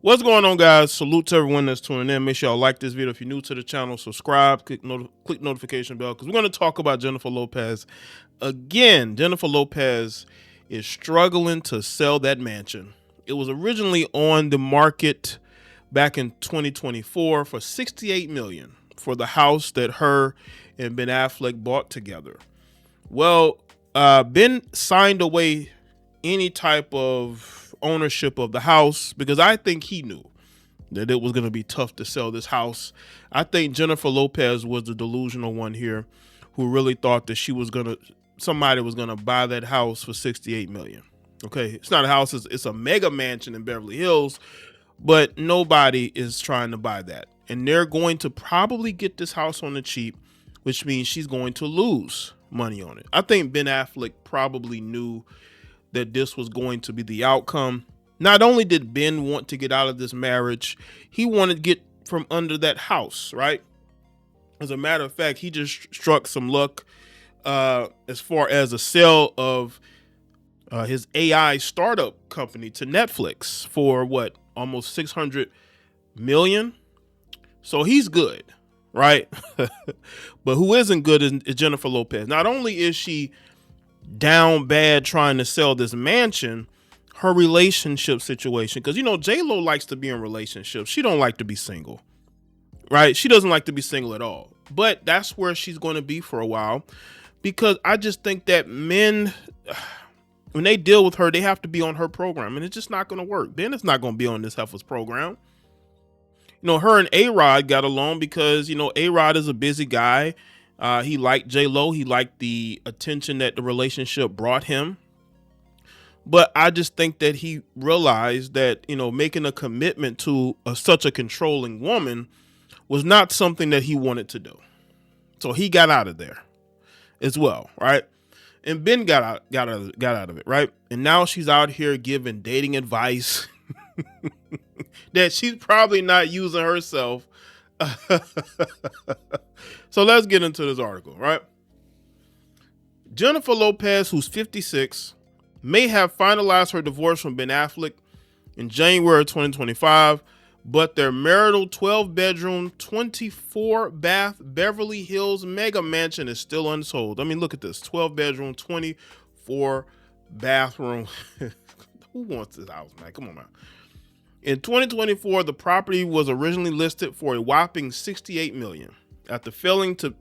What's going on, guys? Salute to everyone that's tuning in. Make sure y'all like this video. If you're new to the channel, subscribe, click notification bell, because we're going to talk about Jennifer Lopez again. Jennifer Lopez is struggling to sell that mansion. It was originally on the market back in 2024 for $68 million for the house that her and Ben Affleck bought together. Well, Ben signed away any type of ownership of the house because I think he knew that it was going to be tough to sell this house. I think Jennifer Lopez was the delusional one here, who really thought that somebody was gonna buy that house for $68 million. Okay, it's not a house, it's a mega mansion in Beverly Hills, but nobody is trying to buy that, and they're going to probably get this house on the cheap, which means she's going to lose money on it. I think Ben Affleck probably knew that this was going to be the outcome. Not only did Ben want to get out of this marriage, he wanted to get from under that house, right? As a matter of fact, he just struck some luck as far as a sale of his AI startup company to Netflix for what, almost $600 million. So he's good, right? But who isn't good is Jennifer Lopez. Not only is she down bad trying to sell this mansion, her relationship situation, because you know JLo likes to be in relationships. She don't like to be single, right? She doesn't like to be single at all, but that's where she's going to be for a while, because I just think that men, when they deal with her, they have to be on her program, and it's just not going to work. Ben is not going to be on this heifer's program. You know, her and A-Rod got along because, you know, A-Rod is a busy guy. He liked JLo. He liked the attention that the relationship brought him. But I just think that he realized that, you know, making a commitment to such a controlling woman was not something that he wanted to do. So he got out of there as well, right? And Ben got out of it, right? And now she's out here giving dating advice that she's probably not using herself. So let's get into this article, right? Jennifer Lopez, who's 56, may have finalized her divorce from Ben Affleck in January 2025, but their marital 12-bedroom, 24-bath Beverly Hills mega mansion is still unsold. I mean, look at this, 12-bedroom, 24-bathroom. Who wants this house, man? Come on, man. In 2024, the property was originally listed for a whopping $68 million. After failing to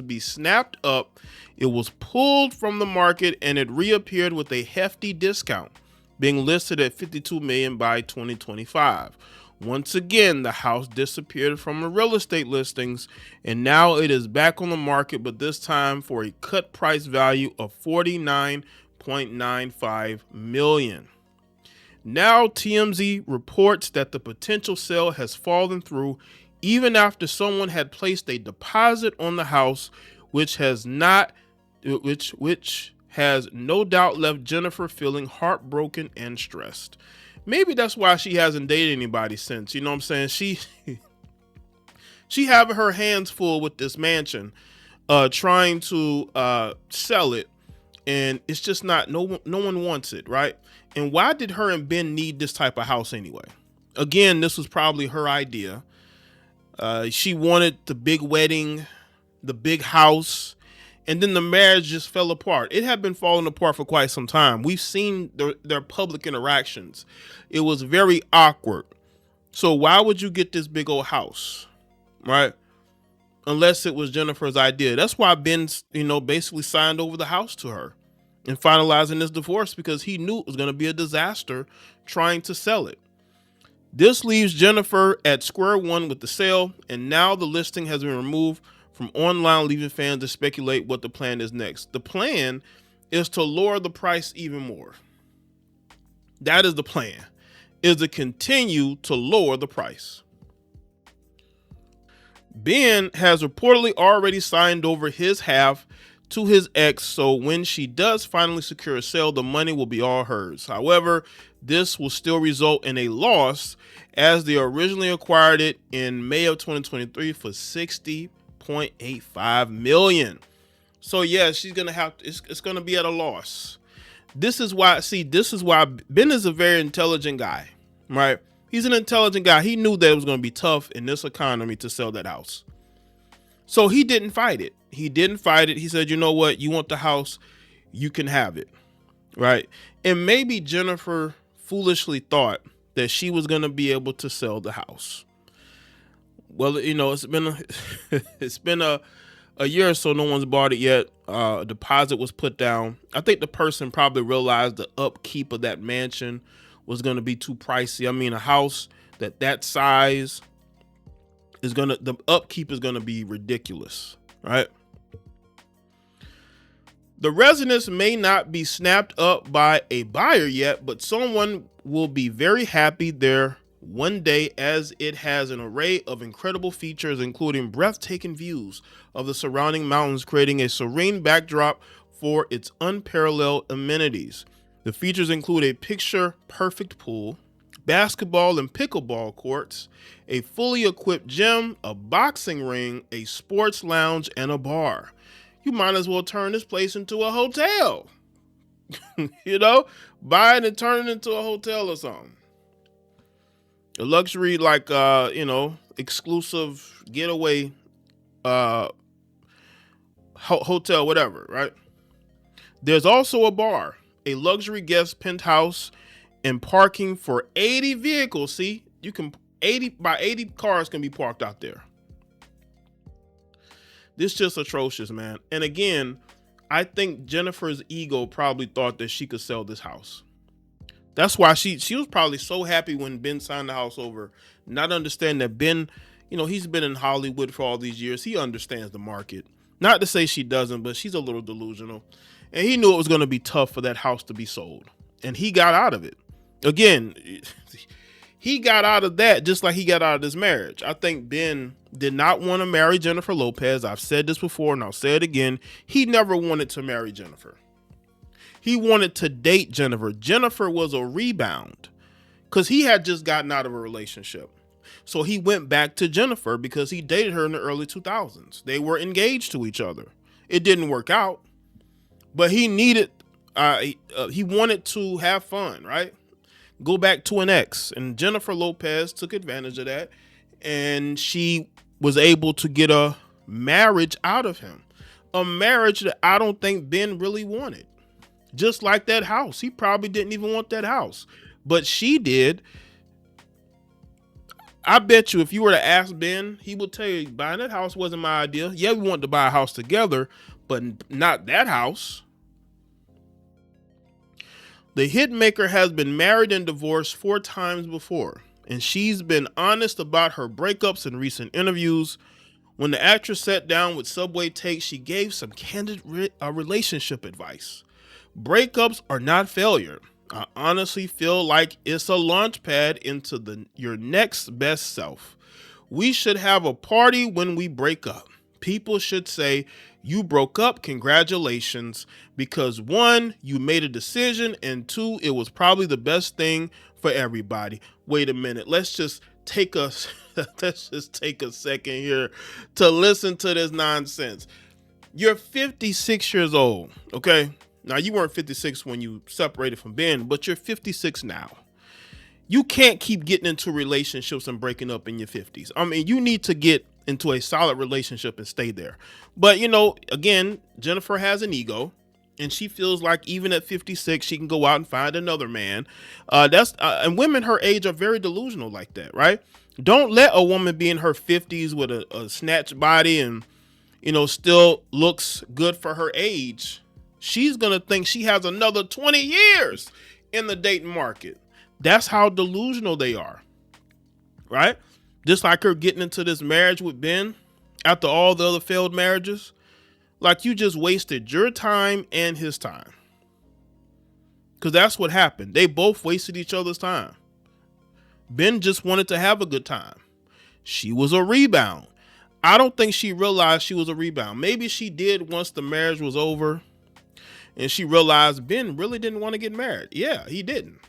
be snapped up, it was pulled from the market and it reappeared with a hefty discount, being listed at $52 million by 2025. Once again, the house disappeared from the real estate listings, and now it is back on the market, but this time for a cut price value of $49.95 million. Now TMZ reports that the potential sale has fallen through even after someone had placed a deposit on the house, which has no doubt left Jennifer feeling heartbroken and stressed. Maybe that's why she hasn't dated anybody since, you know what I'm saying? She having her hands full with this mansion, trying to sell it, and it's just not, no one wants it, right? And why did her and Ben need this type of house anyway? Again, this was probably her idea. She wanted the big wedding, the big house, and then the marriage just fell apart. It had been falling apart for quite some time. We've seen their public interactions. It was very awkward. So why would you get this big old house, right? Unless it was Jennifer's idea. That's why Ben, you know, basically signed over the house to her and finalizing this divorce, because he knew it was going to be a disaster trying to sell it. This leaves Jennifer at square one with the sale, and now the listing has been removed from online, leaving fans to speculate what the plan is next. The plan is to lower the price even more. That is the plan, is to continue to lower the price. Ben has reportedly already signed over his half to his ex, so when she does finally secure a sale, the money will be all hers. However, this will still result in a loss, as they originally acquired it in May of 2023 for $60.85 million. So yeah, she's gonna have to, it's gonna be at a loss. This is why Ben is a very intelligent guy, right? He's an intelligent guy. He knew that it was going to be tough in this economy to sell that house. So he didn't fight it. He said, you know what? You want the house, you can have it. Right. And maybe Jennifer foolishly thought that she was going to be able to sell the house. Well, it's been a year or so. No one's bought it yet. A deposit was put down. I think the person probably realized the upkeep of that mansion was going to be too pricey. I mean, a house that size the upkeep is going to be ridiculous, right? The residence may not be snapped up by a buyer yet, but someone will be very happy there one day, as it has an array of incredible features, including breathtaking views of the surrounding mountains, creating a serene backdrop for its unparalleled amenities. The features include a picture-perfect pool, basketball and pickleball courts, a fully equipped gym, a boxing ring, a sports lounge, and a bar. You might as well turn this place into a hotel. Buy it and turn it into a hotel or something. A luxury, exclusive getaway hotel, whatever, right? There's also a bar, a luxury guest penthouse, and parking for 80 vehicles. See, you can 80 cars can be parked out there. This is just atrocious, man. And again, I think Jennifer's ego probably thought that she could sell this house. That's why she was probably so happy when Ben signed the house over, not understanding that Ben, he's been in Hollywood for all these years. He understands the market. Not to say she doesn't, but she's a little delusional. And he knew it was going to be tough for that house to be sold. And he got out of it. Again, he got out of that just like he got out of this marriage. I think Ben did not want to marry Jennifer Lopez. I've said this before and I'll say it again. He never wanted to marry Jennifer. He wanted to date Jennifer. Jennifer was a rebound because he had just gotten out of a relationship. So he went back to Jennifer because he dated her in the early 2000s. They were engaged to each other. It didn't work out, but he needed, he wanted to have fun, right? Go back to an ex. And Jennifer Lopez took advantage of that. And she was able to get a marriage out of him. A marriage that I don't think Ben really wanted. Just like that house. He probably didn't even want that house. But she did. I bet you if you were to ask Ben, he would tell you buying that house wasn't my idea. Yeah, we wanted to buy a house together, but not that house. The hitmaker has been married and divorced 4 times before, and she's been honest about her breakups in recent interviews. When the actress sat down with Subway Takes, she gave some candid relationship advice. Breakups are not failure. I honestly feel like it's a launch pad into your next best self. We should have a party when we break up. People should say, you broke up, congratulations, because 1, you made a decision, and 2, it was probably the best thing for everybody. Wait a minute, let's just take a second here to listen to this nonsense. You're 56 years old, okay? Now, you weren't 56 when you separated from Ben, but you're 56 now. You can't keep getting into relationships and breaking up in your 50s. I mean, you need to get into a solid relationship and stay there. But, again, Jennifer has an ego, and she feels like even at 56, she can go out and find another man. And women her age are very delusional like that, right? Don't let a woman be in her 50s with a snatched body and, still looks good for her age. She's going to think she has another 20 years in the dating market. That's how delusional they are, right? Just like her getting into this marriage with Ben after all the other failed marriages. Like you just wasted your time and his time. Because that's what happened. They both wasted each other's time. Ben just wanted to have a good time. She was a rebound. I don't think she realized she was a rebound. Maybe she did once the marriage was over. And she realized Ben really didn't want to get married. Yeah, he didn't.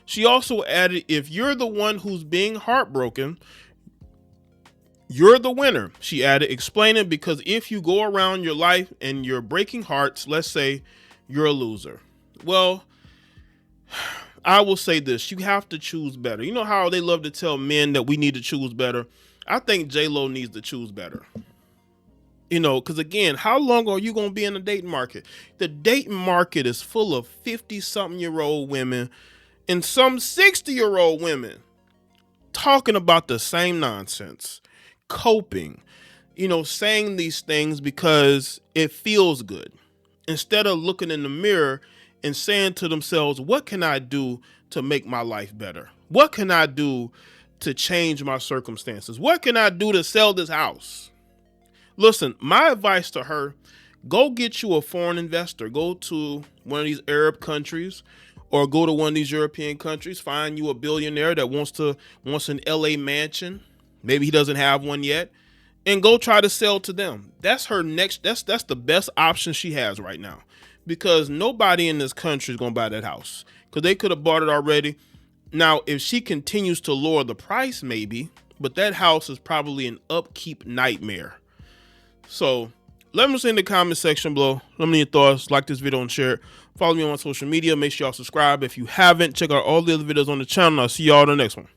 She also added, if you're the one who's being heartbroken, you're the winner, she added, explaining because if you go around your life and you're breaking hearts, let's say you're a loser. Well, I will say this: you have to choose better. You know how they love to tell men that we need to choose better? I think JLo needs to choose better. Because again, how long are you going to be in the dating market? The dating market is full of 50-something-year-old women and some 60-year-old women talking about the same nonsense, coping, saying these things because it feels good, instead of looking in the mirror and saying to themselves, what can I do to make my life better? What can I do to change my circumstances? What can I do to sell this house? Listen, my advice to her, go get you a foreign investor. Go to one of these Arab countries or go to one of these European countries. Find you a billionaire that wants an LA mansion. Maybe he doesn't have one yet. And go try to sell to them. That's her next. That's the best option she has right now. Because nobody in this country is going to buy that house. Because they could have bought it already. Now, if she continues to lower the price, maybe. But that house is probably an upkeep nightmare. So let me know in the comment section below. Let me know your thoughts. Like this video and share it. Follow me on my social media. Make sure y'all subscribe. If you haven't, check out all the other videos on the channel. I'll see y'all in the next one.